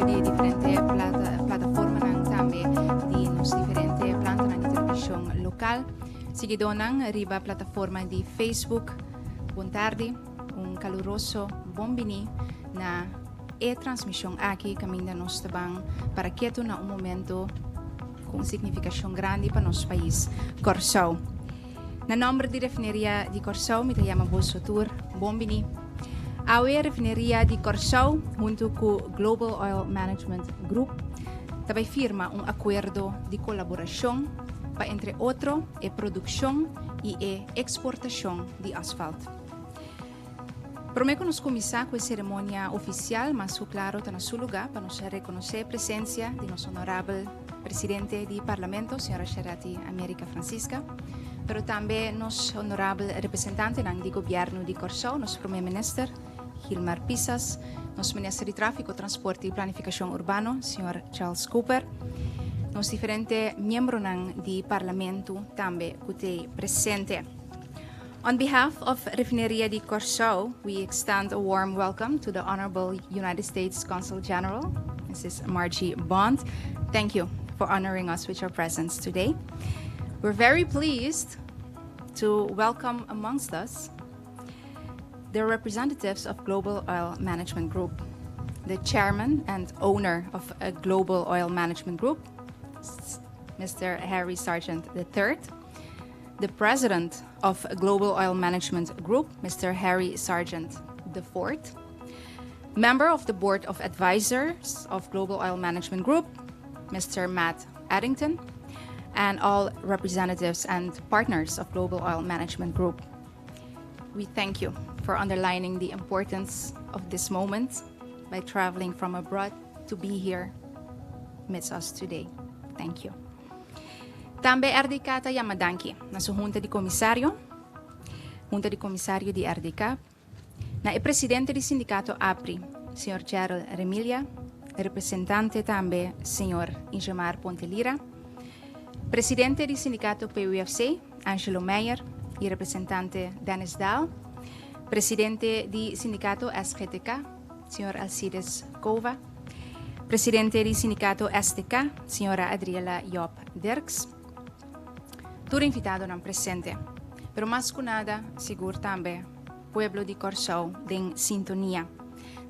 medio de diferentes plataformas também de nos diferentes plantas na televisão local. Seguido riba plataforma de Facebook. Boa tarde, caloroso bom-vindo na transmissão aqui caminho nós também para que tu na momento com significação grande para nosso país, Corsão. Na nome de refineria de Corsão, me chamo Bolsotur, bom-vindo. A refineria de Corsão, junto com o Global Oil Management Group, também firma acordo de colaboração para, entre outros, a produção e a exportação de asfalto. Prometo nos começar com a cerimônia oficial, mas claro, está no seu lugar para nos reconhecer a presença de nosso honorável presidente do Parlamento, senhora Charati América Francisca, pero também nosso honorável representante do governo de Corsão, nosso primeiro-ministro, Gilmar Pisas, nosso ministro de Tráfico, Transporte e Planificação Urbano, senhor Charles Cooper, nos diferentes membros do Parlamento também que presente. On behalf of Refineria de Corsão, we extend a warm welcome to the Honorable United States Consul General, Mrs. Margie Bond. Thank you for honoring us with your presence today. We're very pleased to welcome amongst us the representatives of Global Oil Management Group, the chairman and owner of a Global Oil Management Group, Mr. Harry Sargent III, the president of Global Oil Management Group, Mr. Harry Sargent IV, member of the Board of Advisors of Global Oil Management Group, Mr. Matt Addington, and all representatives and partners of Global Oil Management Group. We thank you for underlining the importance of this moment by traveling from abroad to be here amidst us today. Thank you. Também RDK tayama danki na sua junta de comissário de RDK, na o presidente do sindicato APRI, Sr. Gerald Remiglia, representante também Sr. Ingemar Pontelira, presidente do sindicato PUFC, Angelo Meyer, e representante Dennis Dahl, presidente do sindicato SGTK, Sr. Alcides Kova, presidente do sindicato STK, Sra. Adriela Job Dirks. Tudo invitado não presente, pero mais que nada, seguro também, pueblo de Corsão em sintonia.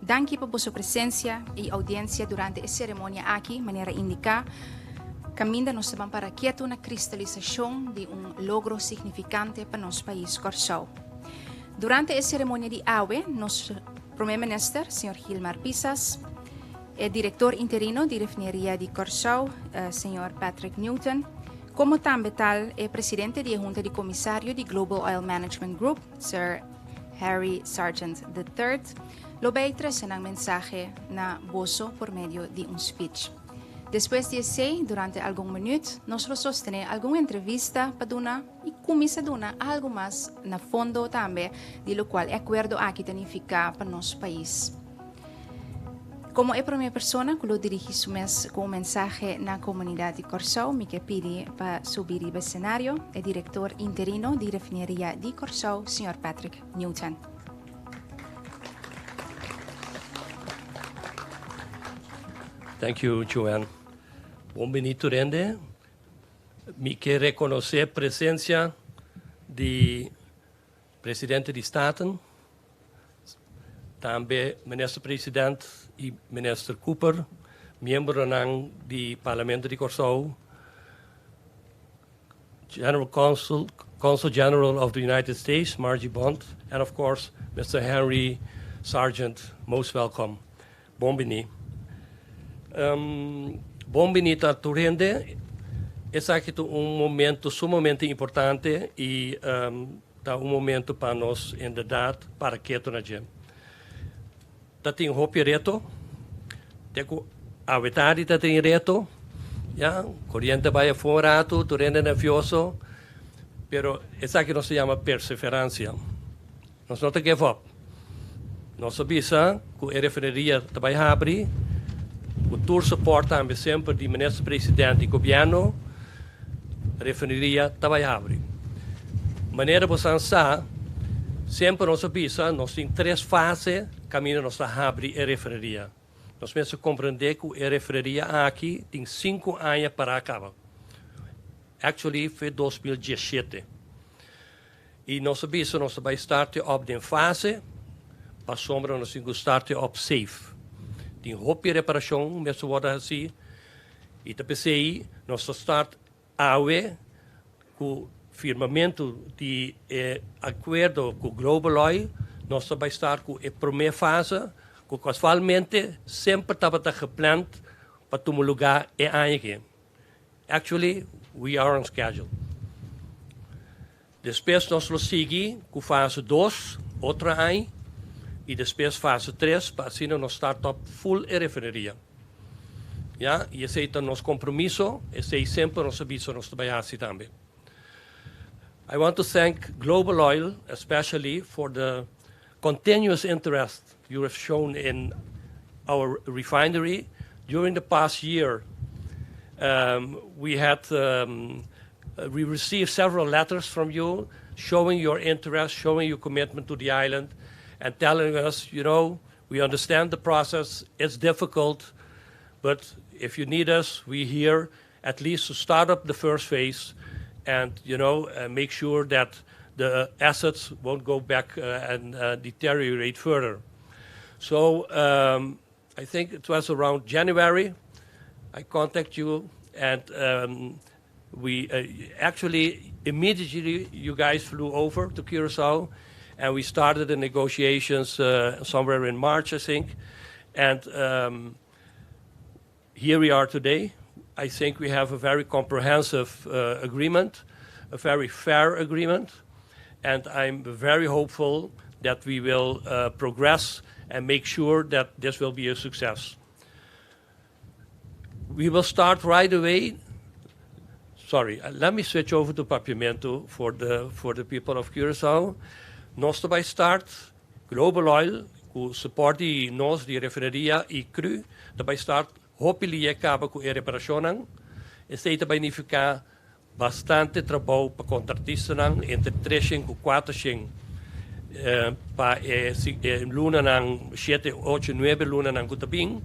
Danke por sua presença e audiência durante a cerimônia aqui, maneira indicar, caminha nos para que uma cristalização de logro significante para nosso país, Corsão. Durante a cerimônia de AUE, nosso primeiro-ministro, Sr. Gilmar Pisas, o diretor interino de refineria de Corsão, Sr. Patrick Newton, como também tal o presidente da Junta de Comissário de Global Oil Management Group, Sir Harry Sargent III, lo trazer uma mensagem na bolso por meio de speech. Depois de esse, durante alguns minutos, nós vamos ter alguma entrevista para dar e começar a dar algo mais na fundo também, de lo qual acordo aqui significa para nosso país. Como é a primeira pessoa que eu dirijo com mensagem na comunidade de Corsão, me pedi para subir ao cenário o diretor interino de refineria de Corsão, Sr. Patrick Newton. Thank you, Joanne. Bom-vindo, Rende. Me quer reconhecer a presença do presidente do Estado, também ministro-presidente e ministro Cooper, membro do Parlamento de Corsão, Consul General of the United States, Margie Bond, and of course, Mr. Harry Sargent, most welcome. Bom-vindo. Bom-vindo a Turende. Esse aqui é momento sumamente importante e é momento para nós, em verdade, para que na gente. Tem reto, a verdade tem reto, corrente vai fora, Turende nervioso, pero esse aqui não se chama perseverancia. Nós não give up. Nós sabemos que a refineria vai abrir, o tour suporta também sempre do ministro-presidente do governo, a refineria vai abrir. Maneira você sabe, sempre nós sabemos, nós temos três fases caminho nós abrir a refineria. nós mesmo compreender que a referia aqui tem 5 anos para acabar. Actually, foi 2017. E nós sabemos que nós vamos starten op de fase, para sombra nós vamos starten op safe. Tem roupa reparação, mesmo worden assim. E da PCI, nós start AWE, com firmamento de acordo com o Global Oil, nós vamos estar com a primeira fase, que casualmente sempre estava gepland para tomar lugar em ANG. Actually, we are on schedule. Depois nós vamos seguir com fase 2, outra ano, e depois fase 3, para assim nós start up full refineria. Ja, e esse é o nosso compromisso, esse é sempre nosso serviço, nosso trabalho também. I want to thank Global Oil, especially for the continuous interest you have shown in our refinery. During the past year, we received several letters from you showing your interest, showing your commitment to the island, and telling us, you know, we understand the process, it's difficult, but if you need us, we're here at least to start up the first phase and, you know, make sure that the assets won't go back and deteriorate further. So I think it was around January, I contacted you, and we actually immediately you guys flew over to Curacao, and we started the negotiations somewhere in March, I think. And here we are today. I think we have a very comprehensive agreement, a very fair agreement, and I'm very hopeful that we will progress and make sure that this will be a success. We will start right away. Sorry, let me switch over to Papiamento for the people of Curacao. Nós vai start Global Oil, who support nós de refineria e cru, vai start hopefully acaba com a reparação. Este vai ficar bastante trabalho para contratistas entre 3 e 4 para luna ng 7, 8, 9 luna ng Gutabing.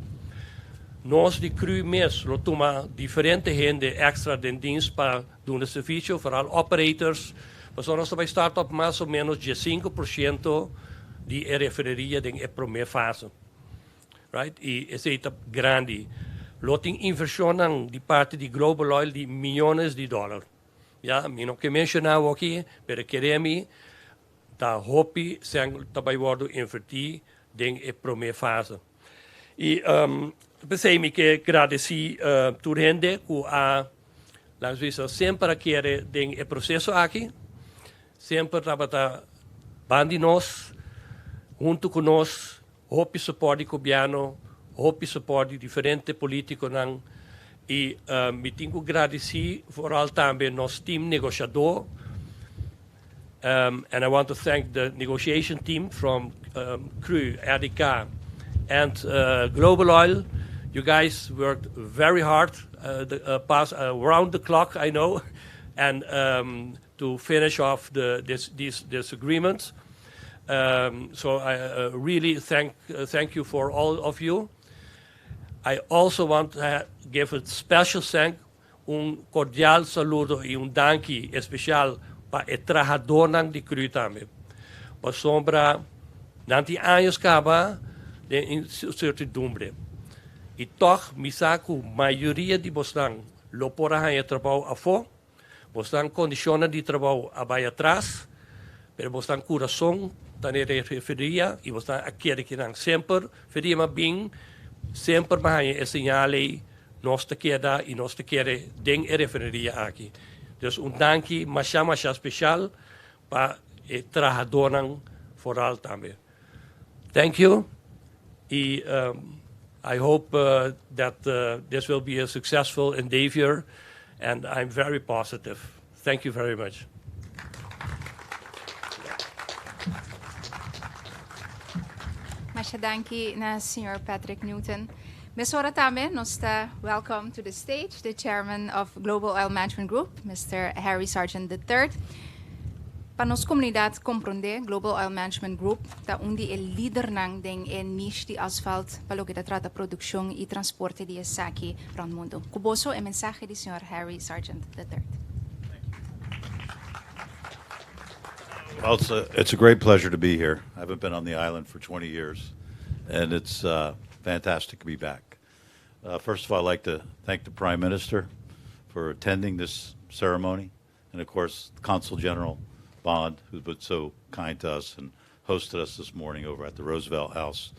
Nós de cru mês lo toma diferente gente extra de dienst para doen de serviço, vooral operators. Mas nós vai estar op mais ou menos 5% de refineria em a primeira fase. Right? E esse é grande. Loting inversão de parte de Global Oil de milhões de dólares. Ja, mi não que mencionar aqui, pero queremos da hopi sang também worden invertir em a primeira fase. E pensei-me que agradeci toda gente que las vezes sempre quer em o processo aqui, sempre trabalhar bandi nós, junto com nós, hopi suporte governo, hopi suporte diferente político não. E me tenho que agradecer vooral também nosso time negociador. And I want to thank the negotiation team from CRU, RDK, and Global Oil. You guys worked very hard, around the clock, I know, and to finish off this agreement. So I really thank you for all of you. I also want to give a special thank, cordial saludo e danki especial para o trabalhador de CRU também. Para sombra, nanti anos acaba de incertidumbre. E toch, misaku, maioria de Boston, lo porra em trabalho a fora, Boston condiciona de trabalho a vai atrás, pero Boston coração, tá na referia, e Boston aquele que não sempre, feria bem, sempre mais é sinale, nós te queda e nós te quer den referia aqui. Dus danki, mas especial para o trabalhador vooral também. Thank you. I hope that this will be a successful endeavor, and I'm very positive. Thank you very much. Masha danki na Sr. Patrick Newton. Ms. Horatame, nosta welcome to the stage the chairman of Global Oil Management Group, Mr. Harry Sargent III. Para nossa comunidade compreender, Global Oil Management Group está onde é líder nang den niche de asfalt para o que trata produção e transporte de saque para o mundo. Cuboso é mensagem do Sr. Harry Sargent III. Well, it's a great pleasure to be here. I haven't been on the island for 20 years, and it's fantastic to be back. First of all, I'd like to thank the Prime Minister for attending this ceremony, and of course, Consul General Bond, who's been so kind to us and hosted us this morning over at the Roosevelt House.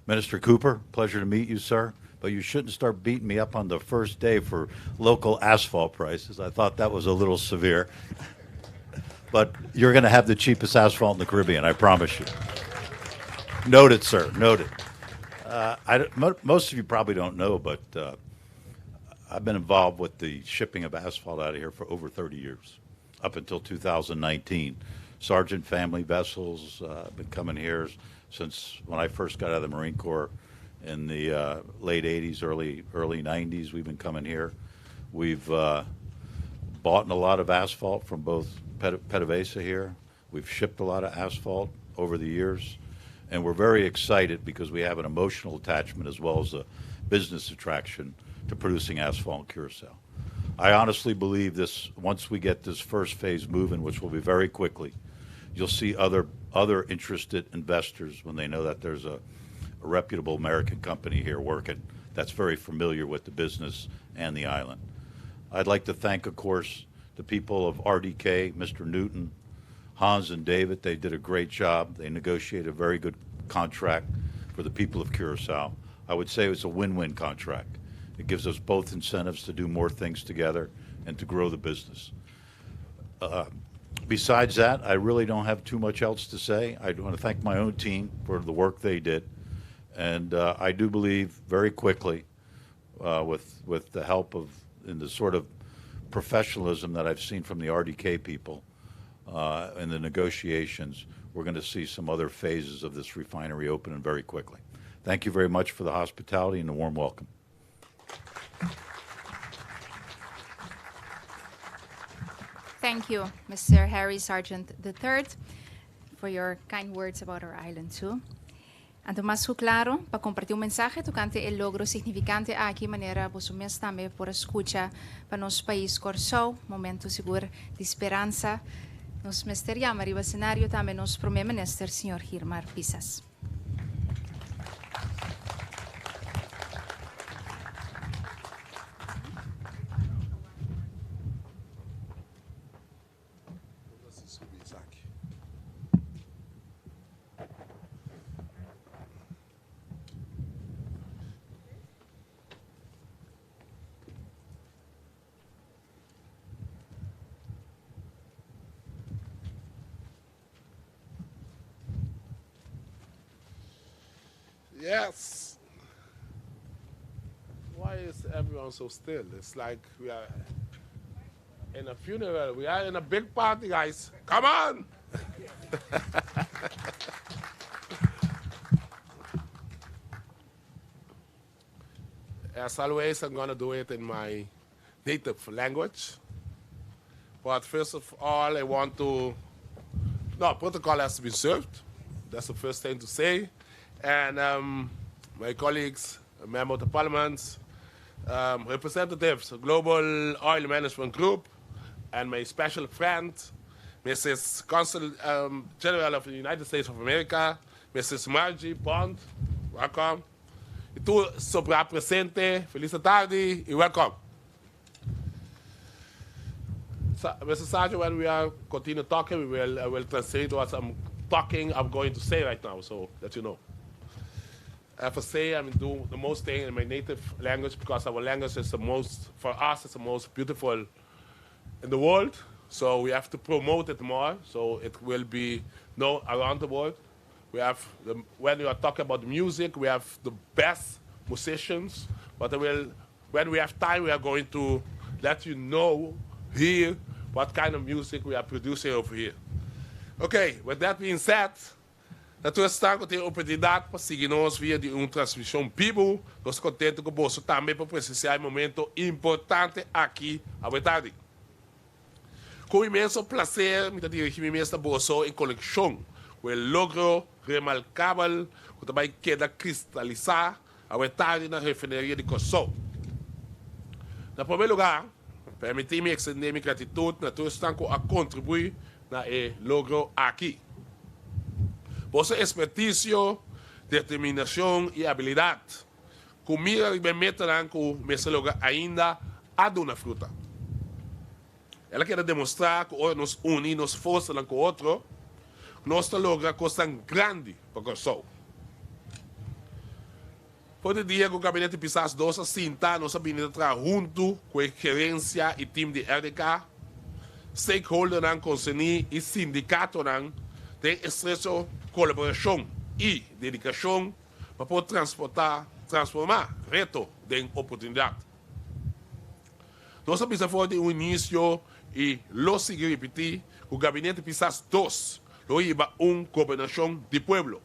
Minister Cooper, pleasure to meet you, sir. But you shouldn't start beating me up on the first day for local asphalt prices. I thought that was a little severe. But you're going to have the cheapest asphalt in the Caribbean, I promise you. Noted, sir, noted. Most of you probably don't know, but I've been involved with the shipping of asphalt out of here for over 30 years, up until 2019. Sargent family vessels have been coming here since when I first got out of the Marine Corps in the late 80s, early 90s. We've been coming here. We've bought a lot of asphalt from both PDVSA here. We've shipped a lot of asphalt over the years, and we're very excited because we have an emotional attachment as well as a business attraction to producing asphalt in Curacao. I honestly believe this, once we get this first phase moving, which will be very quickly, you'll see other interested investors when they know that there's a reputable American company here working that's very familiar with the business and the island. I'd like to thank, of course, the people of RDK, Mr. Newton, Hans and David. They did a great job. They negotiated a very good contract for the people of Curacao. I would say it was a win-win contract. It gives us both incentives to do more things together and to grow the business. Besides that, I really don't have too much else to say. I want to thank my own team for the work they did. And I do believe very quickly, with the help of, and the sort of professionalism that I've seen from the RDK people in the negotiations, we're going to see some other phases of this refinery opening very quickly. Thank you very much for the hospitality and the warm welcome. Thank you, Mr. Harry Sargent III, for your kind words about our island too. Anto más claro, para compartir un mensaje tocante el logro significante aquí, manera vos mes también por escucha para nos país Corsou, momento seguro de esperanza. Nos mesteriam arriba escenario también nos primer minister, Sr. Gilmar Pisas. Yes. Why is everyone so still? It's like we are in a funeral. We are in a big party, guys. Come on! As always, I'm going to do it in my native language. But first of all, I want to... No, protocol has to be served. That's the first thing to say. And my colleagues, members of the parliament, representatives of Global Oil Management Group, and my special friend, Mrs. Consul General of the United States of America, Mrs. Margie Bond, welcome. E tu, sopra presente, feliz tarde, e welcome. So, Mr. Sergeant, when we are continue talking, I will translate what I'm going to say right now, so that you know. I have to say I'm doing the most thing in my native language because our language is the most, for us, it's the most beautiful in the world. So we have to promote it more. So it will be known around the world. We have, when you are talking about music, we have the best musicians. But when we have time, we are going to let you know here what kind of music we are producing over here. Okay, with that being said, nós estamos tendo a oportunidade para seguir-nos via de uma transmissão vivo. Nós contentes com você também para presenciar um momento importante aqui à tarde. Com imenso prazer, me dirigir esta bolsa em conexão com o logro remarcável que também queda cristalizar a verdade na refinaria de Kosovo. Na primeiro lugar, permitir-me estender minha gratidão na todos que a contribuir na logro aqui. Vossa expertise, determinação e habilidade, comigo me meterão com esse lugar ainda a uma fruta. Ela quer demonstrar que hoje nos unimos, nos forçamos um com o outro, nós logramos coisa grande para o Kosovo. Por dia que o gabinete Pisas 2 assinta, nós sabemos trabalhar junto com a gerência e time de RDK, stakeholders concernidos e sindicatos têm estrecha colaboração e dedicação para poder transformar reto em oportunidade. Nós sabemos de um início e lo seguir repetir que o gabinete Pisas 2 lo iba governação de pueblo,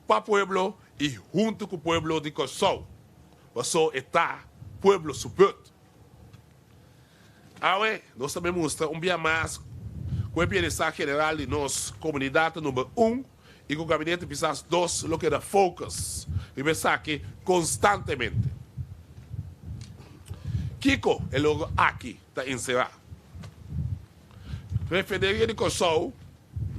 para pueblo e junto com o pueblo de Kosovo. Você está pueblo suporte. Agora, nós também mostramos dia mais com o bem-estar geral de nossa comunidade número 1 e com o gabinete Pisas 2 lo que dá focus e pensar que constantemente. Kiko é logo aqui, está encerrado. Refinaria de Kosovo,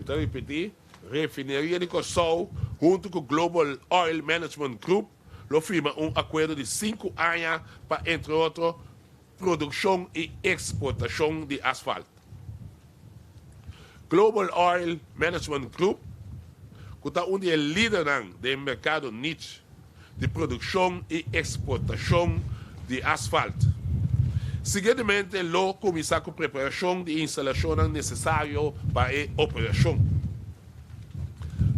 vou repetir, Refinaria de Kosovo, junto com o Global Oil Management Group, lo firma acordo de 5 anos para, entre outros, produção e exportação de asfalto. Global Oil Management Group, que está um dos líderes do mercado niche de produção e exportação de asfalto. Seguidamente, lo começar com a preparação de instalação necessária para a operação.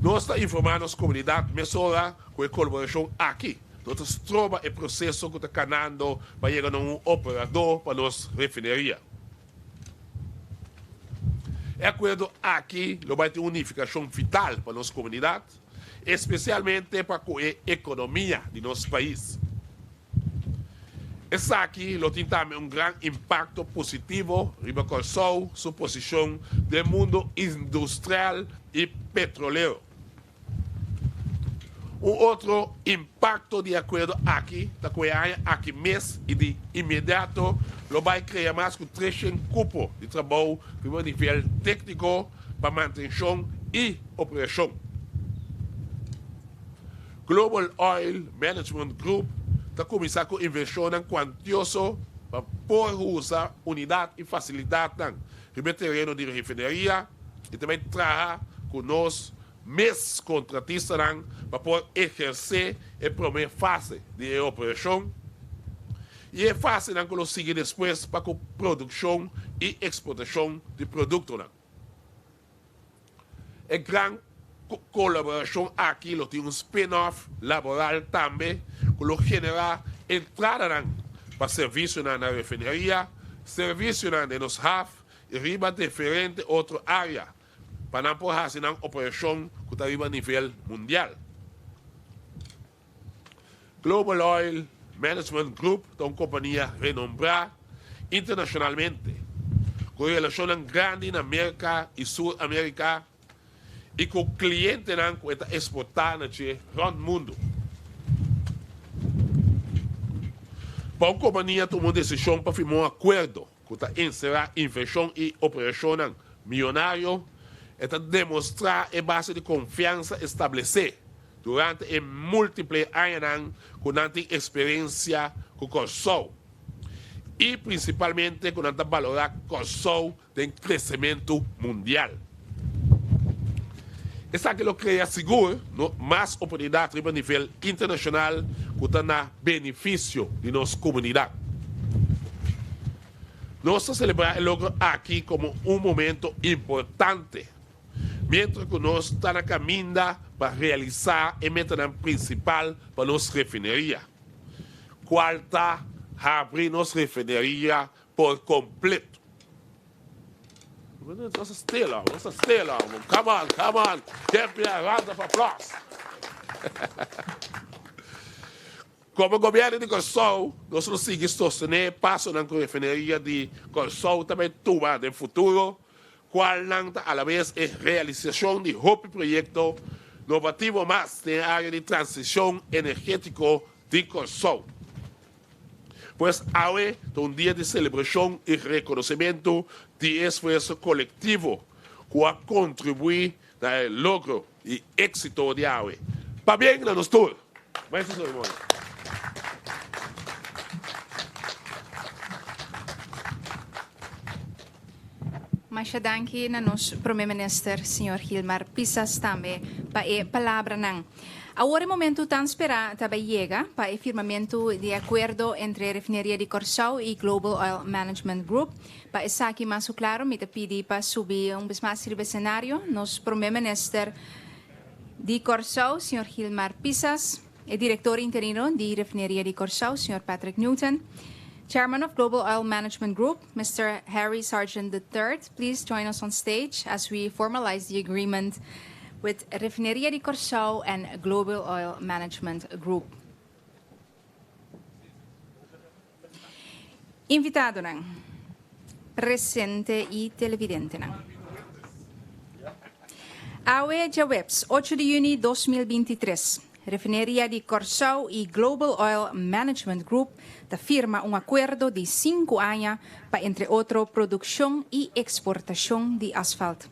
Nós estamos informando a comunidade mesura com a colaboração aqui. Nós trova o processo que está caminhando para chegar a um operador para nossa refinaria. O acordo aqui vai ter unificação vital para nossa comunidade, especialmente para a economia de nosso país. Isso aqui tem também grande impacto positivo para Kosovo, sua posição no mundo industrial e petroleiro. Outro impacto de acordo aqui, da Coreia, aqui mês e de imediato, vai criar mais que 300 cupos de trabalho para nível técnico, para manutenção e operação. Global Oil Management Group está começando com investimentos quantiosos para poder usar unidade e facilidade no terreno de refinaria e também trabalhar com nós, mesmos contratistas, para poder exercer a primeira fase de operação e a fase que nós seguimos depois para a produção e exportação de produtos. A grande colaboração aqui tem um spin-off laboral também, que genera entrada para serviço na refinaria, serviço de nos HAF e riba diferente outra área, para não fazer uma operação que está a nível mundial. Global Oil Management Group é uma companhia renombrada internacionalmente, com relações grandes na América e Sul-América e com clientes que estão exportando no mundo. Para a companhia tomou decisão para firmar um acordo que está encerrar investição e operação milionário e demonstrar a base de confiança estabelecida durante múltiplos anos com a experiência com Kosovo e principalmente com a valorar Kosovo de crescimento mundial. Isso aqui cria seguro mais oportunidades a nível internacional que está na benefício de nossa comunidade. Nós celebramos aqui como um momento importante, mientras que nós estamos na caminho para realizar a meta principal para nossa refinaria, qual está abrir nossa refinaria por completo. Nossa estrela. Come on. Give me a round of applause. Como governo de Corsol, nós conseguimos sostener passo na refineria de Corsol também tuba no futuro, qual a la vez é realização de outro projeto innovativo mais na área de transição energética de Corsol. Pues hoy es un día de celebración y reconocimiento de esfuerzo colectivo que ha contribuido al logro y éxito de hoy. Para bien, la nos tour. Masha danki na nos Primeiro Minister, Sr. Gilmar Pisas também para a palavra não. Agora o momento tan espera também chega para o firmamento de acordo entre a refineria de Corsol e Global Oil Management Group. Para isso aqui mais claro, me pedi para subir vez mais o cenário, nos Primeiro Minister de Corsol, Sr. Gilmar Pisas, e diretor interino de refineria de Corsol, Sr. Patrick Newton. Chairman of Global Oil Management Group, Mr. Harry Sargent III, please join us on stage as we formalize the agreement with Refineria de Corsol and Global Oil Management Group. Invitado nang, presente e televidente nang. Awe Jawebs, 8 de junio 2023. Refineria de Corsol e Global Oil Management Group da firma acordo de 5 anos para, entre outros, produção e exportação de asfalto.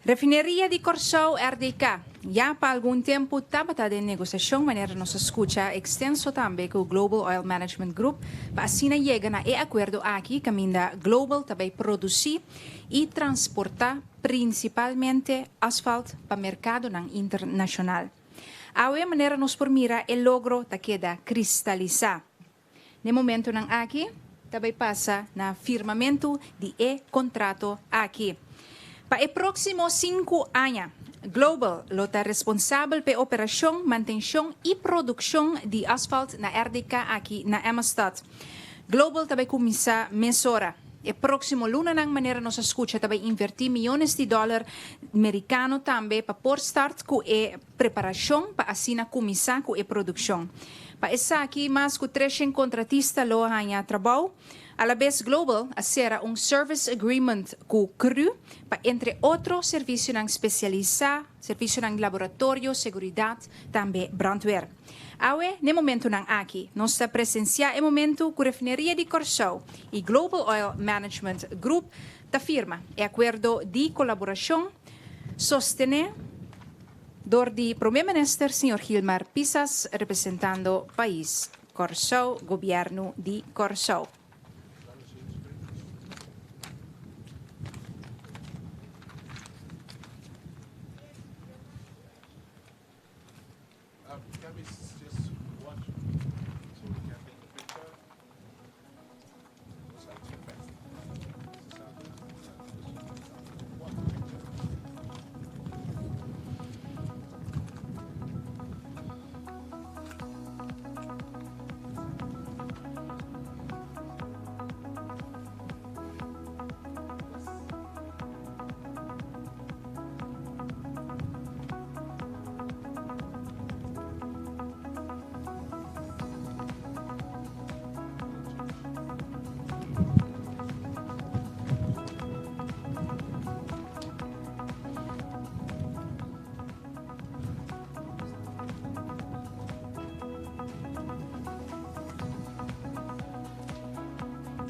Refineria de Corsol RDK, já para algum tempo estava de negociação, maneira nos escuta extenso também com o Global Oil Management Group, para assim chegar a acordo aqui, caminho da Global também produzir e transportar principalmente asfalto para o mercado internacional. A maneira nos permira o logro da queda cristalizar. No momento aqui, também passa na firmamento de contrato aqui. Para os próximos 5 anos, Global está responsável pela operação, manutenção e produção de asfalto na RDK aqui na Emmerstad. Global também começa a mesurar. E próximo luna ng maneira nos escuta também invertir milhões de dólares americanos também para por start com a preparação para assim começar com a produção. Para isso aqui, mais que 300 contratistas lo hanya trabalho, a la vez Global acera service agreement com o CRU para, entre outros, serviços especializados, serviços em laboratório, seguridade, também brandweer. Awe, no momento aqui, nós está presenciar o momento que a refineria de Corsol e Global Oil Management Group da firma acordo de colaboração sostener do Primeiro Minister, Sr. Gilmar Pisas, representando o país Corsol, governo de Corsol.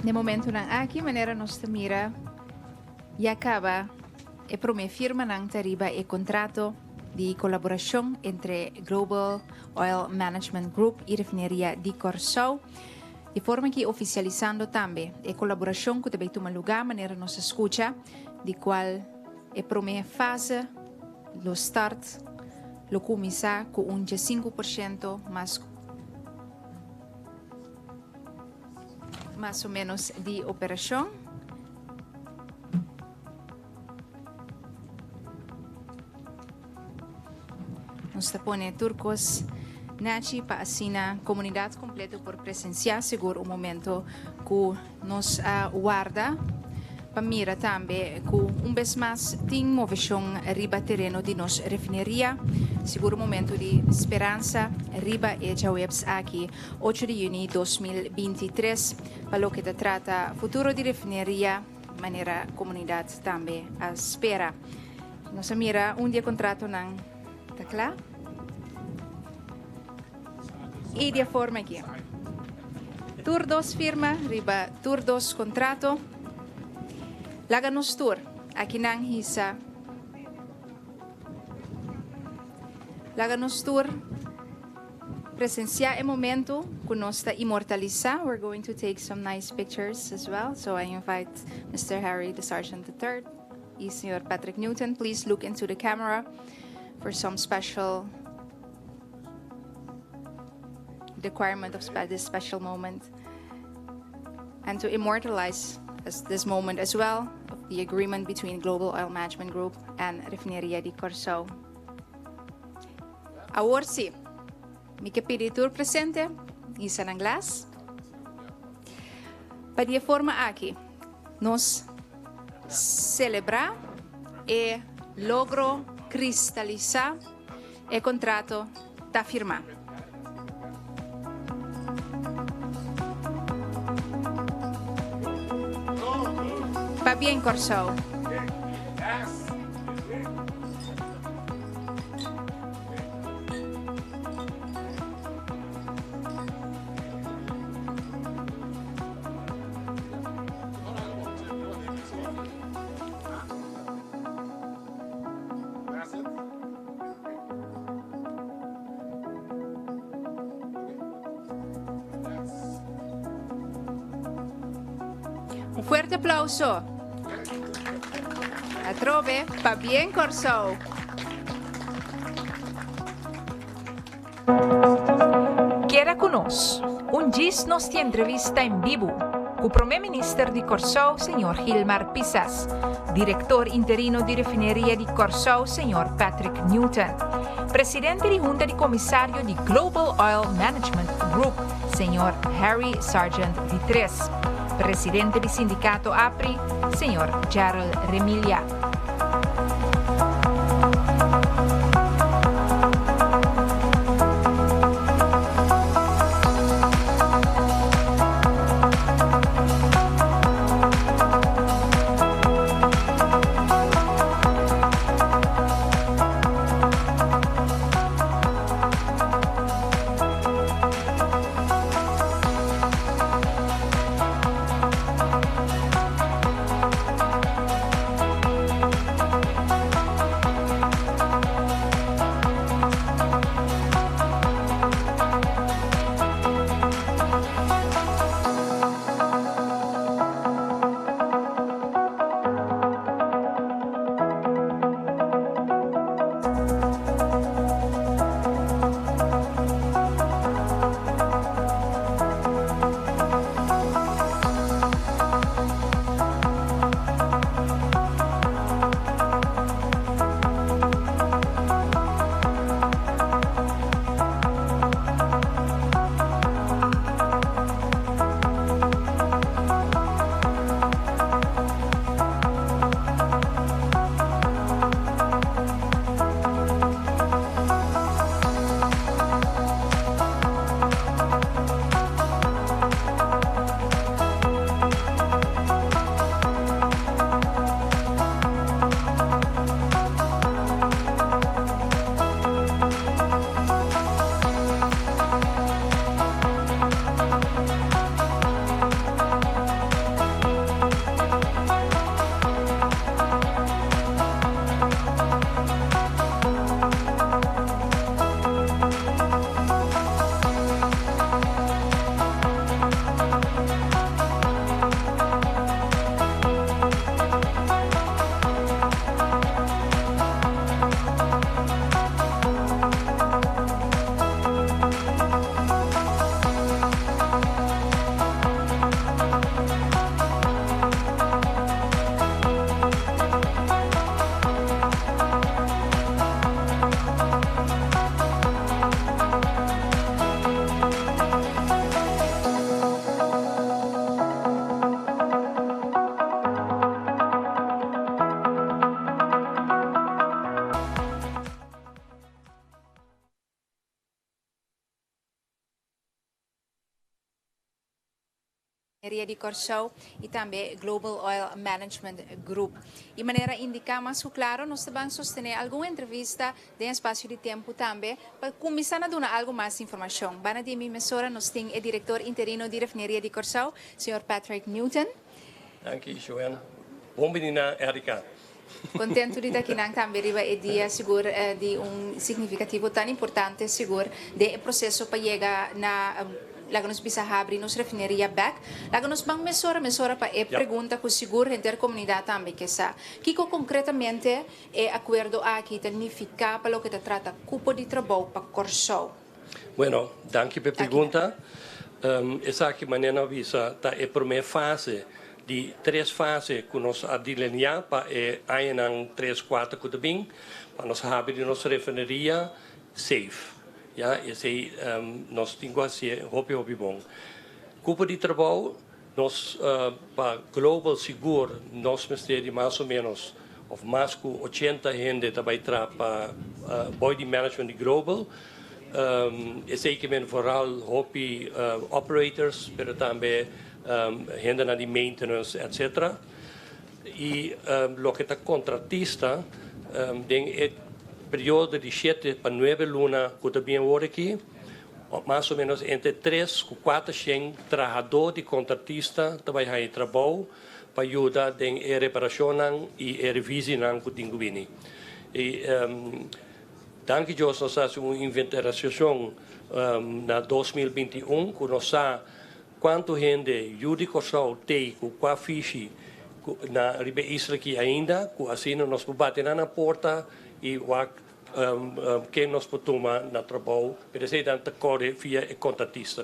No momento aqui, maneira nos mira e acaba a primeira firma ng tariba e contrato de colaboração entre Global Oil Management Group e Refineria de Corsol, de forma que oficializando também a colaboração que também toma lugar, maneira nos escuta, de qual a primeira fase, o start, lo começar com 5% mais ou menos de operação. Nos tapone turcos nachi para assina comunidade completa por presenciar seguro o momento que nos aguarda. Para mira também que vez mais tem movição riba terreno de nos refineria. Seguro momento de esperança riba e jawebs aqui 8 de junho 2023 para lo que te trata futuro de refineria maneira comunidade também a espera. Nós mira dia contrato ng takla e de forma aqui. Tour 2 firma, riba Tour 2 contrato. Laga nos tour, aqui nang hisa. Laga nos tour, presencia e momento, kunosta immortaliza. We're going to take some nice pictures as well. So I invite Mr. Harry, the Sergeant III, y Sr. Patrick Newton. Please look into the camera for some special requirement of this special moment. And to immortalize this moment as well of the agreement between Global Oil Management Group and Refineria di Corsao. Aworsi, mi kapititur presente, isa ng glass. Padia forma aqui, nos celebra e logro cristalizar e contrato da firma. Va bien, Corsao. Un fuerte aplauso. Atrove, va bien, Corsao. Queda conosco. Un gis nostra entrevista in vivo con Premier Minister di Corsao, signor Gilmar Pisas, Direttore interino di Refineria di Corsao, signor Patrick Newton, Presidente di Junta di Commissario di Global Oil Management Group, signor Harry Sargent III, Presidente di Sindicato APRI, signor Gerald Remiglia. de Corsou e também Global Oil Management Group. De maneira indicar mais claro, nós vamos sostener alguma entrevista de espaço de tempo também para começar a dar algo mais informação. Bana de minha emissora, nós temos o diretor interino de refineria de Corsou, Sr. Patrick Newton. Dank je, Joanne. Bom menina, Erika. Contento de estar aqui também riba e dia seguro de significativo tão importante seguro de processo para chegar na laga nos bisa abrir nos refineria back laga nos bang mesora para pergunta com seguro intercomunidade também que sa Kiko concretamente acordo aqui significa para o que te trata cupo de trabalho para Corsou. Bueno, danke pela pergunta. Essa aqui maneira visa tá é primeira fase de 3 fases que nós delinear para aí em 3, 4 que também para nós abrir nossa refineria safe. Ja, esse nós temos assim, hobby bom. Cupo de trabalho, nós para global seguro, nós ministério mais ou menos, ou mais que 80 gente também para body management de global. Esse equipamento vooral hobby operators, mas também gente na de maintenance, etc. E o que está contratista, tem período de 7 para 9 lunas que também agora aqui, mais ou menos entre 3 e 4 trabalhadores de contratista também aí trabalho para ajudar em reparação e revisão que tem que vir. E danke Deus nós fazemos uma inventarização na 2021 que nós sabemos quanto gente Judy Corsou tem com qual fiche na riba isla aqui ainda, que assim nós podemos bater na porta e quem nós podemos tomar na trabalho, para ser dan corre via e contratista.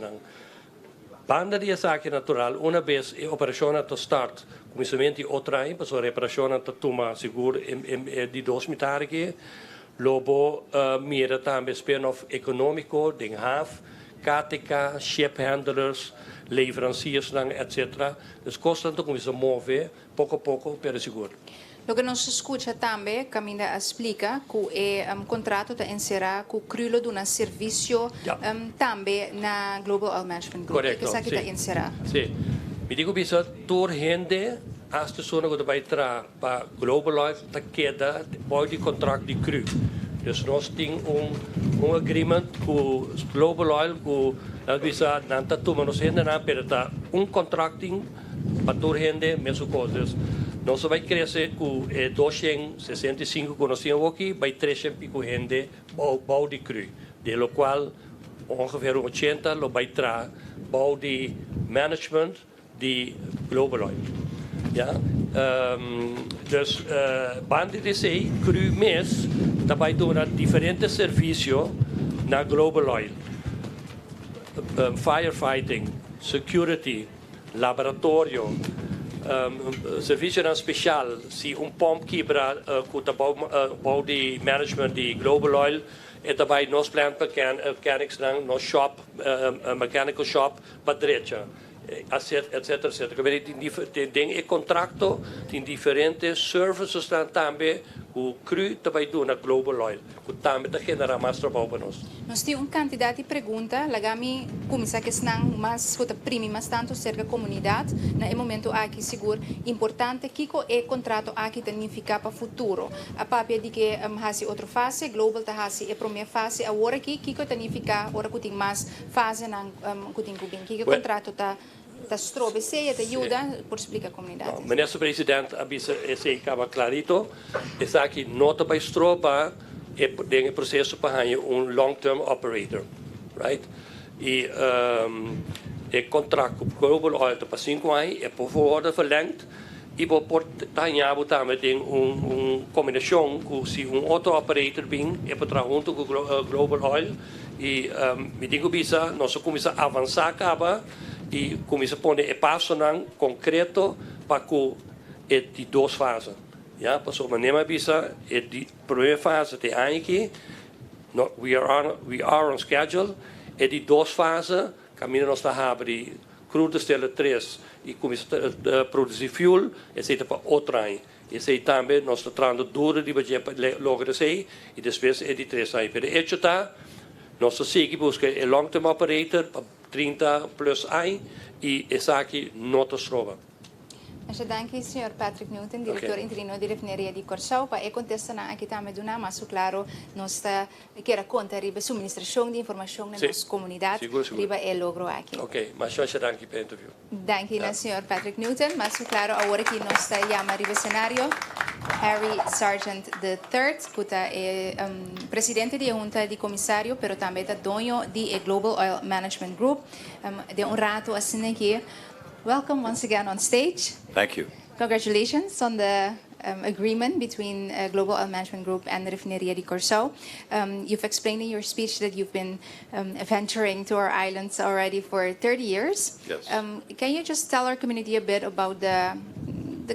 Banda de essa natural, uma vez a operação está start, começamento outra aí, para a reparação está tomar seguro de 2 metros aqui, logo mira também spin-off econômico, den HAF, KTK, ship handlers, leveranciers, etc. Dus constante começa a mover, pouco a pouco, para seguro. Lo que nos escuta também, Camila explica que o contrato está encerrado com o crulo de um serviço também na Global Oil Management Group. Correcto, que está encerrado. Sim. Me digo que toda gente, as pessoas que vai entrar para Global Oil, está queda de contrato de cru. Dus nós temos agreement com o Global Oil, que nós bisa nanta tuma nos gente na perda contracting para toda gente, mesmo coisas. Nós vai crescer com 265 que nós temos aqui, vai 300 pico gente bau de cru, de lo qual ongeveer 80 lo vai tra bau de management de Global Oil. Ja? Dus bande de sei cru mes também dona diferentes serviços na Global Oil. Firefighting, security, laboratório, serviço especial, se pomp quebra com o bau de management de Global Oil, e também nós plant mechanics no shop, mechanical shop para direita, etc. Tem contrato, tem diferentes serviços também, o cru também do na Global Oil, que também está generando mais trabalho para nós. Nós temos uma quantidade de perguntas, lagami começa a questão mais primi mais tanto cerca da comunidade, no momento aqui seguro importante que é contrato aqui significa para o futuro. A papia de que há outra fase, global tá a primeira fase, agora aqui que significa agora que tem mais fase na que tem que contrato tá strobe se te ajuda por explicar a comunidade. No, ministro presidente avisa esse acaba clarito, essa aqui nota para stroba é o processo para long-term operator, right? E o contrato com Global Oil para 5 anos é por favor verlengd. E por tanhar também tem combinação com se outro operator bem é para trabalhar junto com Global Oil e me digo bisa nós começa a avançar acaba e começa a pôr passo concreto para que de 2 fases. Ja, passou maneira bisa de primeira fase tem aqui we are on schedule e de 2 fases caminho nós está abre crudo stelle 3 e começa a produzir fuel e sai para outra ano. E sai também nós está tratando duro de budget logo de sei e depois é de 3 anos. Pero hecho tá nós seguimos buscar o long term operator 30 plus anos e essa aqui não te trova. Așa, danke, Sr. Patrick Newton, diretor interino di Refineria di Corsau, pa e contesta na aqui também do nama, so claro, nós está que era conta riba suministração de informação na nossa comunidade, riba é logro aqui. Ok, mas eu danke pelo interview. Danke, Sr. Patrick Newton, mas so claro, agora que nós está chama riba cenário, Harry Sargent III, que é presidente da junta de comissário, pero também é dono de Global Oil Management Group, de rato assim aqui. Welcome once again on stage. Thank you. Congratulations on the agreement between Global Oil Management Group and the Refineria di Corsau. You've explained in your speech that you've been venturing to our islands already for 30 years. Yes. Can you just tell our community a bit about the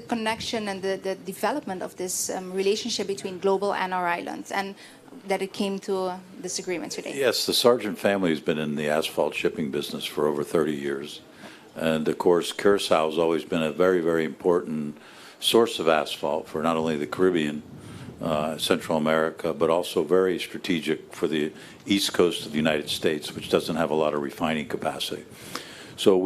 connection and the development of this relationship between Global and our islands, and that it came to this agreement today? Yes, the Sargent family has been in the asphalt shipping business for over 30 years. And of course, Curacao has always been a very, very important source of asphalt for not only the Caribbean, Central America, but also very strategic for the east coast of the United States, which doesn't have a lot of refining capacity. So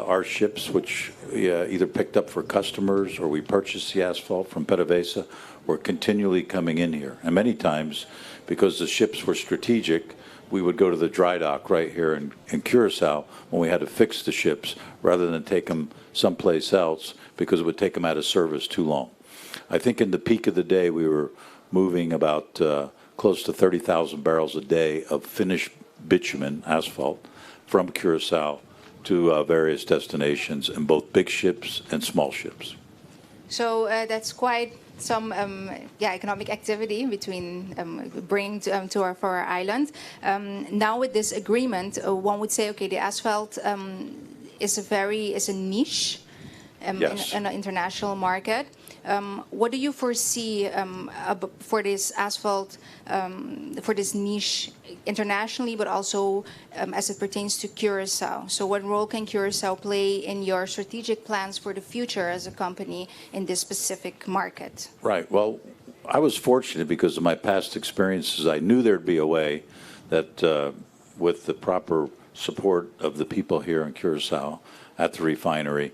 our ships, which we either picked up for customers or we purchased the asphalt from PDVSA, were continually coming in here. And many times, because the ships were strategic, we would go to the dry dock right here in Curacao when we had to fix the ships rather than take them someplace else because it would take them out of service too long. I think in the peak of the day we were moving about close to 30,000 barrels a day of finished bitumen asphalt from Curacao to various destinations in both big ships and small ships. So that's quite some economic activity between bringing for our island. Now with this agreement, one would say, okay, the asphalt is a niche Yes. in an international market. What do you foresee for this asphalt, for this niche internationally, but also as it pertains to Curacao? So what role can Curacao play in your strategic plans for the future as a company in this specific market? Right. Well, I was fortunate because of my past experiences. I knew there'd be a way that with the proper support of the people here in Curacao at the refinery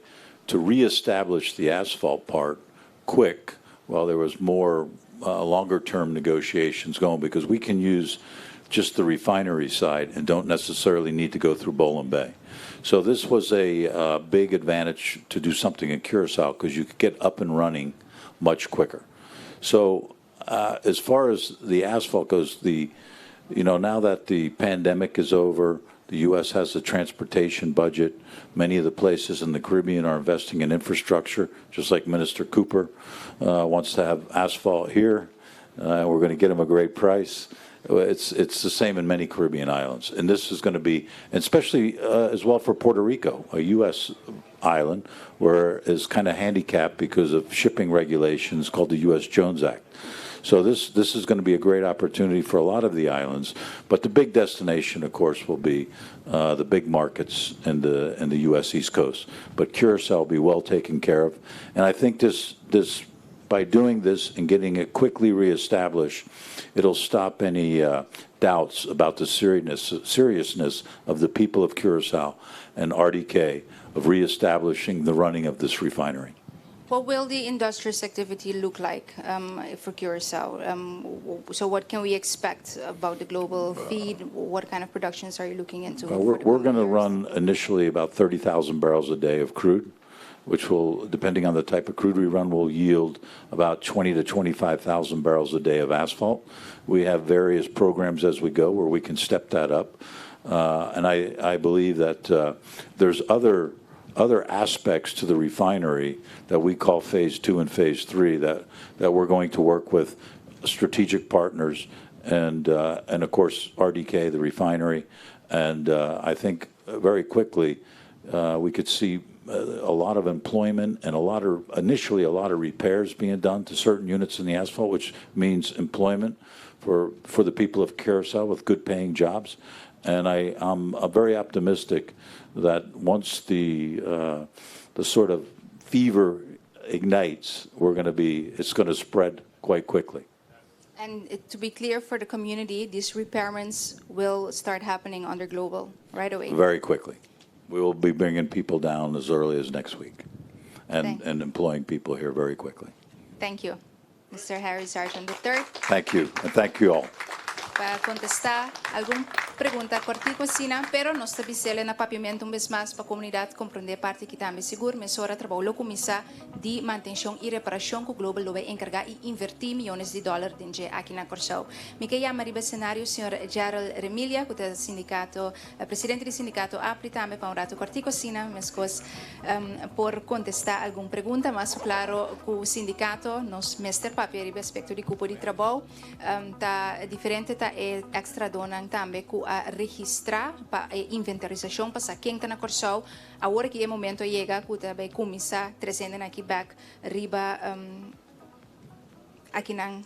to reestablish the asphalt part quick while there was more longer-term negotiations going, because we can use just the refinery side and don't necessarily need to go through Bowen Bay. So this was a big advantage to do something in Curacao because you could get up and running much quicker. So as far as the asphalt goes, now that the pandemic is over, the U.S. has a transportation budget. Many of the places in the Caribbean are investing in infrastructure, just like Minister Cooper wants to have asphalt here. We're going to get him a great price. It's the same in many Caribbean islands. And this is going to be, especially as well for Puerto Rico, a U.S. island, where is kind of handicapped because of shipping regulations called the U.S. Jones Act. So this is going to be a great opportunity for a lot of the islands, but the big destination, of course, will be the big markets in the U.S. East Coast. But Curacao will be well taken care of, and I think this by doing this and getting it quickly reestablished, it'll stop any doubts about the seriousness of the people of Curacao and RDK of reestablishing the running of this refinery. What will the industrious activity look like for Curacao? So what can we expect about the global feed? What kind of productions are you looking into? We're going to run initially about 30,000 barrels a day of crude, which will, depending on the type of crude we run, will yield about 20 to 25,000 barrels a day of asphalt. We have various programs as we go where we can step that up. And I believe that there's other aspects to the refinery that we call phase 2 and phase 3 that we're going to work with strategic partners and of course RDK, the refinery, and I think very quickly we could see a lot of employment and initially a lot of repairs being done to certain units in the asphalt, which means employment for the people of Curacao with good paying jobs. And I'm very optimistic that once the sort of fever ignites, it's going to spread quite quickly. And to be clear for the community, these repairments will start happening under Global right away. Very quickly. We will be bringing people down as early as next week and employing people here very quickly. Thank you, Mr. Harry Sargent III. Thank you, and thank you all. Para contestar alguma pergunta cortico sina, pero nós tabicele na papiamento vez mais para a comunidade compreender parte que também seguro, mas ora trabalho comissar de manutenção e reparação que o Global lo vai encargar e invertir milhões de dólares aqui na Corsão. Me que chama riba cenário o senhor Gerald Remilia, que é sindicato, presidente do sindicato APRI também para um rato cortico sina, mas por contestar alguma pergunta, mas claro que o sindicato nos mestre papel a respeito de cupo de trabalho tá diferente tá é extra donan também que a registrar para a inventarização para quem está na Corsão a hora que é momento chega que também começar trazendo aqui back riba aqui na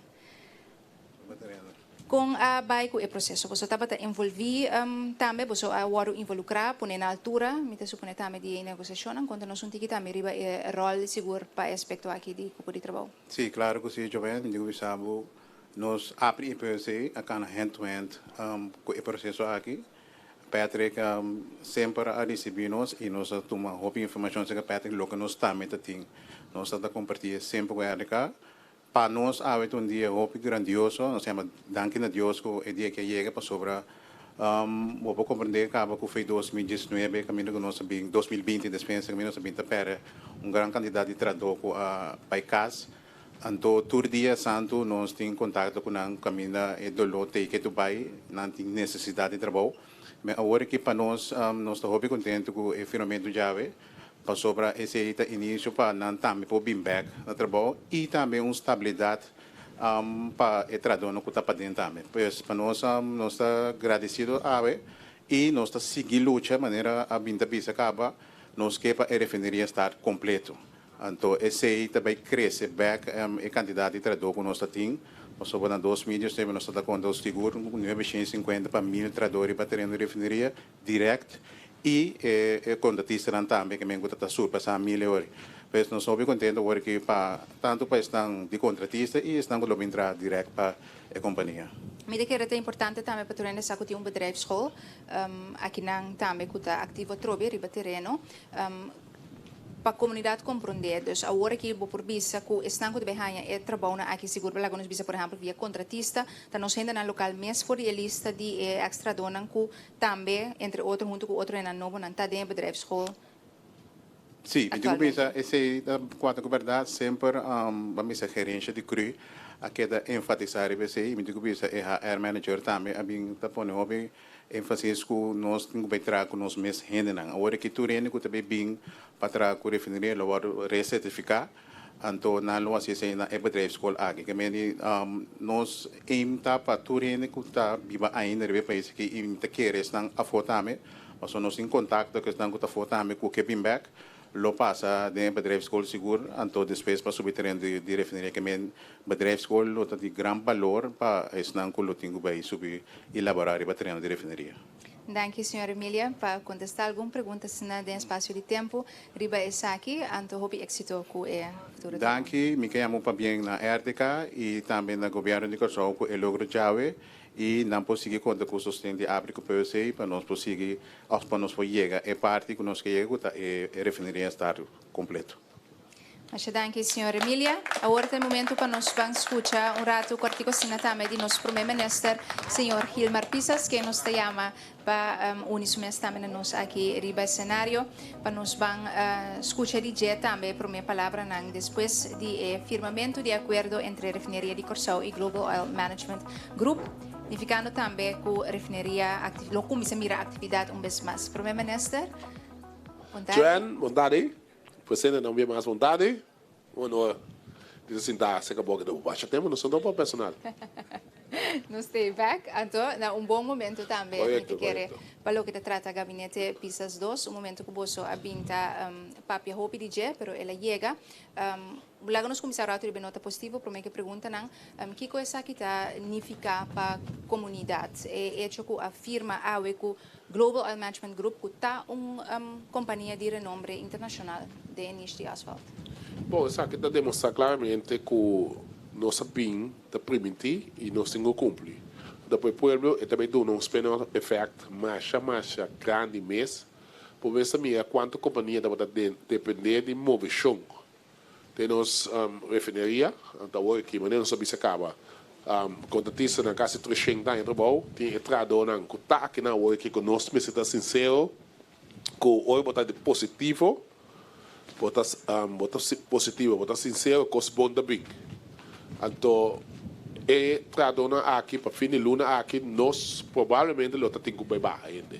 com a bairro o processo você estava envolvido também você agora involucrar põe na altura me te supone também de negociação quando nós não temos também riba rol seguro para aspecto aqui de grupo de trabalho. Sim, claro que sim, Joven, digo sabe nos APRI IPC akan hand-to-hand com o processo aqui. Patrick sempre a receber-nos e nós toma roupa informação que Patrick logo nos também tem. Nós está compartilhar sempre com ele cá. Para nós há um dia roupa grandioso, nós chama danke a Deus que o dia que chega para sobra vou compreender que acaba que foi 2019, caminho que nós sabemos 2020 dispensa caminho nós sabemos para grande candidato de trabalho para casa. Então, todo dia santo nós temos contato com a caminha e do lote que tu vai, não tem necessidade de trabalho. Mas agora que para nós estamos bem contentes com o firmamento Jave, para sobre esse início para não também para bem back no trabalho e também uma estabilidade para o trabalho que está para dentro também. Pois para nós estamos agradecidos a e nós estamos seguindo a luta de maneira a vinda bisa acaba, nós quer para a refineria estar completo. Então, esse também cresce back e candidato de trabalho que nós temos. Sobre nas 2 mídias, nós estamos com os seguros, 950 para 1.000 tradutores para terem refineria direct e contratista também, que me está surpassar 1.000 euros. Mas nós estamos contentes agora que tanto para estão de contratista e estão com entrar direct para a companhia. Me que é importante também para tornar essa que um bedrijfsschool aqui não também que está ativo trobe riba terreno para a comunidade compreender, dus agora que vou por bisa que estão com behanha é trabalho aqui seguro para nós bisa por exemplo via contratista, tá nós ainda na local mês for a lista de extra donan que também entre outro junto com outro na novo não tá dentro bedrijfsschool. Sim, eu digo bisa esse da quanto que verdade sempre vamos a gerência de CRU a queda enfatizar esse e me digo bisa é a air manager também a bem tá pondo hobby ênfase que nós temos que trabalhar com os meus rendas. Agora que tu rende que também bem para trabalhar com a refineria, lo recertificar. Então, na loja se sai na bedrijfsschool aqui. Que me nós aimta para tu rende que está viva ainda no país que aimta querer estar a fotame, mas nós em contato que estão com a fotame com o Kevin Beck. Lo passa de bedrijfsschool seguro, então depois para subir terreno de refineria que men bedrijfsschool lo tem de grande valor para estar com o tingo vai subir elaborar para terreno de refineria. Danke, senhora Emilia, para contestar alguma pergunta se não tem espaço de tempo. Riba essa aqui, então houve êxito com a futuro. Danke, me chamo para bem na RTK e também na governo de Corsão com o logro Jave e não conseguir contar com o sustento de África para nós conseguir, para nós chegar a parte que nós queremos e a refineria estar completo. Muchas gracias, senhora Emilia. Agora é o momento para nós escutar rato cortico também de nosso primeiro ministro, senhor Gilmar Pisas, que nos chama para unir também nós aqui riba cenário, para nós escutar também por minha palavra depois de firmamento de acordo entre a refineria de Corsão e Global Oil Management Group. Significando também que a refineria começa a mirar a atividade vez mais. Primeiro ministro, Joanne, vontade. Presidente, não vê mais vontade. Ou não? Diz assim, dá, você acabou de baixa tempo, não sou tão bom personal. Não stay back, então, bom momento também. Correcto. Para o que trata o gabinete Pisas 2, momento que você abinta papia roupa de dia, pero ela chega. Logo nos começaram a ter nota positiva, para mim que pergunta que coisa que está significa para a comunidade. É hecho que a firma AWE, que Global Oil Management Group, que está uma companhia de renome internacional de nicho de asfalto. Bom, isso aqui está demonstrando claramente que nossa BIM está permitir e nós temos que cumprir. Depois, o pueblo também dá um spin-off effect mais grande mês. Por ver também quanto a companhia deve depender de movição. Temos refineria, então aqui, mas não sabe se acaba. Contratista na casa de 300 anos, tem entrado na aqui na hora que nós me está sincero, com o botar de positivo, botar positivo, botar sincero, com os bons da big. Então, tradona aqui para fim de luna aqui nós provavelmente lo tá tingo bem baixo ainda.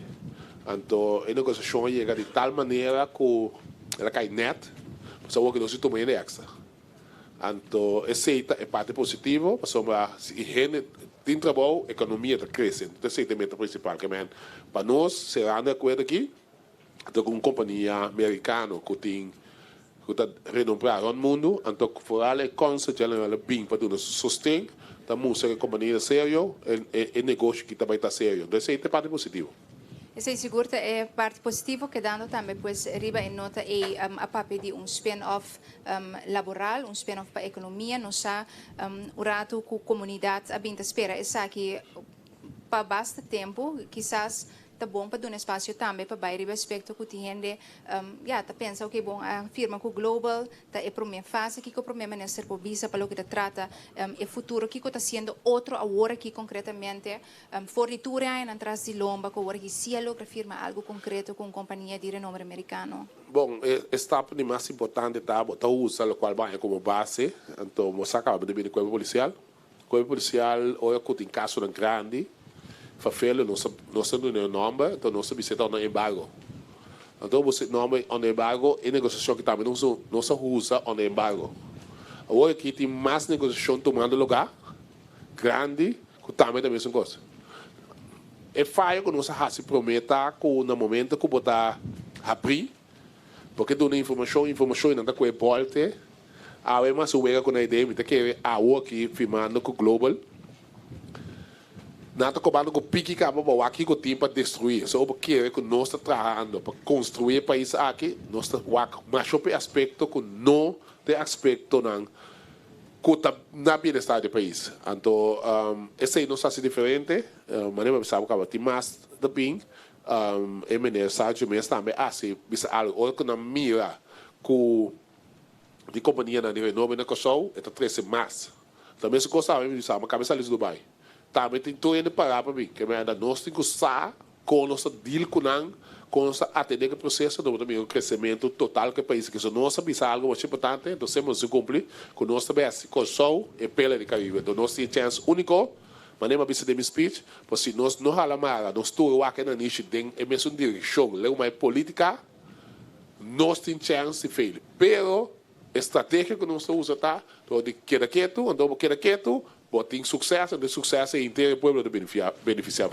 Então a negociação chega de tal maneira que ela cai net, só que nós tomamos extra. Então esse é parte positiva, se gente tem trabalho, a economia está crescendo. Esse é o meta principal que para nós será de acordo aqui, então com uma companhia americana que tem que está renombrada no mundo, então fora a conceito ela bem para nos sustentar. Estamos em companhia sério, é negócio que também está sério. Então, essa é a parte positiva. Essa segura é parte positiva, que dando também, pois, riba em nota a papel de spin-off laboral, spin-off para a economia, nós o rato com a comunidade, a binta espera, essa aqui, para bastante tempo, quizás, tá bom para dar um espaço também para bairro respeito que tem gente tá pensa que bom a firma com global tá é primeira fase que o primeiro ministro por visa para o que trata é futuro que está sendo outro agora que concretamente fornitura em atrás de lomba que agora que se logra firma algo concreto com companhia de renome americano. Bom, etapa de mais importante tá botar usa o qual vai como base então você acaba de vir com o policial olha que tem caso grande Fafelo nós temos um nome, então nós visitamos um embargo. Então você nome um embargo e negociação que também nós usa um embargo. Agora aqui tem mais negociação tomando lugar, grande, que também é a mesma coisa. É falho que nós se prometa que no momento que botar abrir, porque dá informação não está com a volta, aí mais o com a ideia, que a aqui firmando com o Global, nada comando com pique que acaba aqui com o tempo para destruir. Só porque que nós estamos trabalhando para construir o país aqui, nós estamos mas o aspecto que não tem aspecto não que está na bem-estar do país. Então, esse aí não está diferente, mas não sabe que tem mais de bem, e menino Sérgio mesmo também assim, bisa algo que não mira que de companhia na renome na Kosovo, é 13 mais. Também se gostava de sabe, cabeça ali do Dubai. Também tem tudo indo parar para mim, que ainda nós temos que usar com nossa deal com nossa atender o processo do também o crescimento total que o país que se nós sabemos algo muito importante, então temos que cumprir com nós também com só e pela de Caribe, então nós temos chance único, mas nem de meu speech, porque se nós não halamos, nós estamos aqui na niche tem a mesma direção, leu mais política, nós temos chance de fazer, pero estratégia que nós usamos tá, então de queda quieto, então queda quieto tem sucesso, de sucesso e inteiro o povo de beneficiar.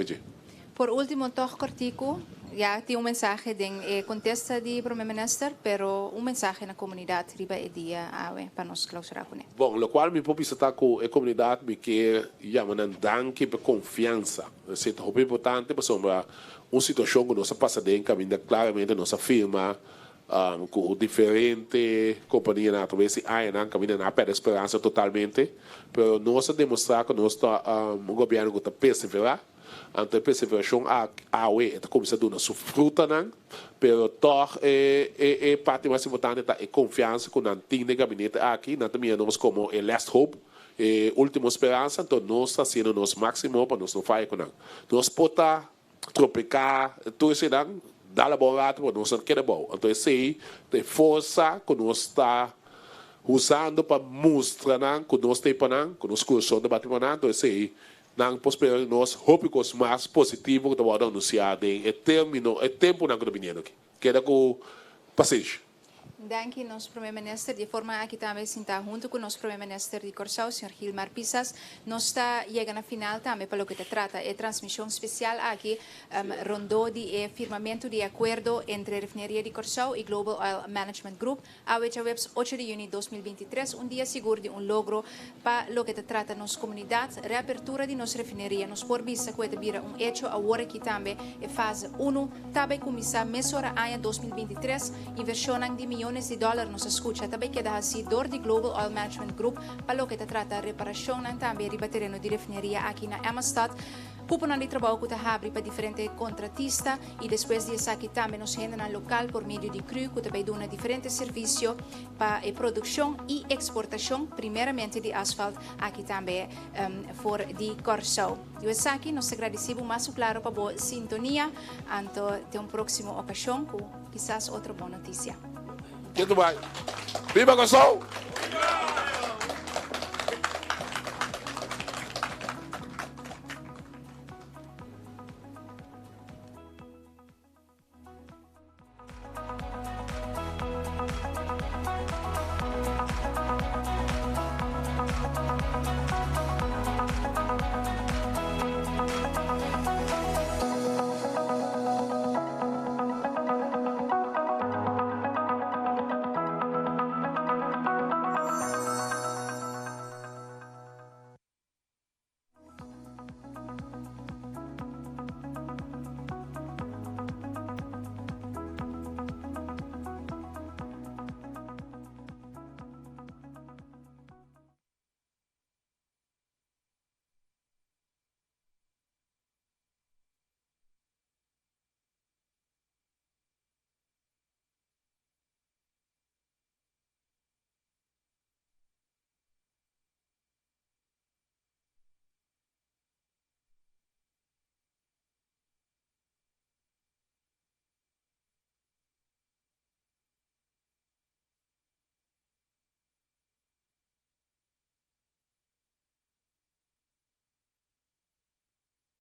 Por último, toque cortico, já tem mensagem de contesta de primeiro-ministro, pero mensagem na comunidade riba e dia para nós clausurar com ele. Bom, o qual me pode estar com a comunidade me quer chamar danke por confiança. Isso é muito importante, porque uma situação que nós passamos caminho claramente nossa firma com diferentes companhias na talvez ainda caminhando na pé esperança totalmente, mas nós demonstrar que nós um governo que está perseverar, então perseveração está começando a sua fruta, mas é parte mais importante é confiança que não tem no gabinete aqui, nós também nós como a last hope, última esperança, então nós está sendo nosso máximo para nós não falhar com nós. Nós podemos tropicar, tudo isso dá a boa para nós não quer bom. Então, esse aí tem força que nós está usando para mostrar que nós temos que nós cursamos de batimento. Então, esse aí não possibilidade nós rópicos mais positivos que vamos anunciar é tempo não que vindo aqui. Queda com passagem. Danke, nosso primeiro-ministro, de forma aqui também sentar junto com o nosso primeiro-ministro de Corsão, Sr. Gilmar Pisas. Nós está chegando na final também para o que se trata. É transmissão especial aqui, rondou de firmamento de acordo entre a Refineria de Corsão e Global Oil Management Group, a webs 8 de junho de 2023, dia seguro de logro para o que se trata nossa comunidade, reapertura de nossa refineria. Nós por vista que vira hecho agora aqui também é fase 1, também começar mês hora 2023, inversão de milhões millones de dólares nos escucha, também queda assim door de Global Oil Management Group, para o que trata reparação e também de terreno de refineria aqui na Amistad. Cupo de trabalho que está abre para diferentes contratistas e depois disso aqui também nos rende no local por meio de CRU, que também dá diferentes serviços para a produção e exportação, primeiramente de asfalto, aqui também for de Corsão. Eu aqui nós agradecemos mais claro para a boa sintonia, até uma próxima ocasião com quizás outra boa notícia. Muito bem. Viva Corsão!